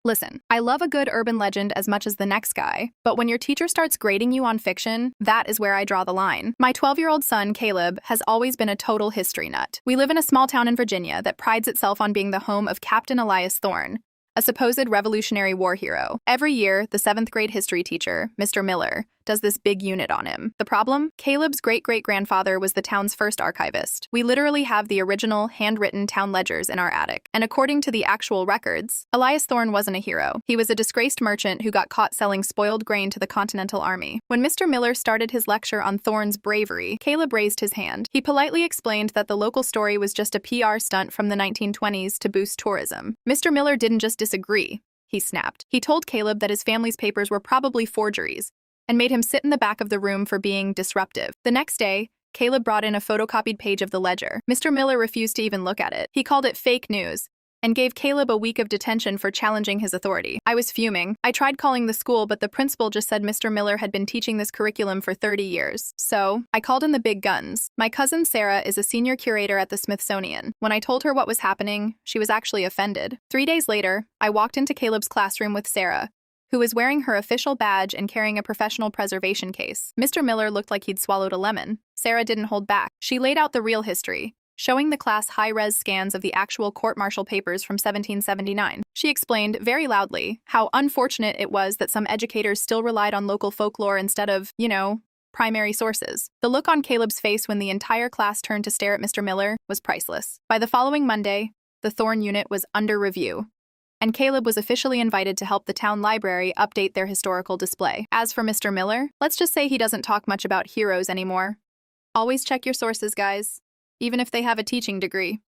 Listen, I love a good urban legend as much as the next guy, but when your teacher starts grading you on fiction, that is where I draw the line. My 12-year-old son, Caleb, has always been a total history nut. We live in a small town in Virginia that prides itself on being the home of Captain Elias Thorne, a supposed Revolutionary War hero. Every year, the 7th grade history teacher, Mr. Miller, does this big unit on him. The problem? Caleb's great-great-grandfather was the town's first archivist. We literally have the original, handwritten town ledgers in our attic. And according to the actual records, Elias Thorne wasn't a hero. He was a disgraced merchant who got caught selling spoiled grain to the Continental Army. When Mr. Miller started his lecture on Thorne's bravery, Caleb raised his hand. He politely explained that the local story was just a PR stunt from the 1920s to boost tourism. Mr. Miller didn't just disagree. He snapped. He told Caleb that his family's papers were probably forgeries, and made him sit in the back of the room for being disruptive. The next day, Caleb brought in a photocopied page of the ledger. Mr. Miller refused to even look at it. He called it fake news and gave Caleb a week of detention for challenging his authority. I was fuming. I tried calling the school, but the principal just said Mr. Miller had been teaching this curriculum for 30 years. So, I called in the big guns. My cousin Sarah is a senior curator at the Smithsonian. When I told her what was happening, she was actually offended. 3 days later, I walked into Caleb's classroom with Sarah, who was wearing her official badge and carrying a professional preservation case. Mr. Miller looked like he'd swallowed a lemon. Sarah didn't hold back. She laid out the real history, showing the class high-res scans of the actual court-martial papers from 1779. She explained, very loudly, how unfortunate it was that some educators still relied on local folklore instead of, primary sources. The look on Caleb's face when the entire class turned to stare at Mr. Miller was priceless. By the following Monday, the Thorne unit was under review, and Caleb was officially invited to help the town library update their historical display. As for Mr. Miller, let's just say he doesn't talk much about heroes anymore. Always check your sources, guys, even if they have a teaching degree.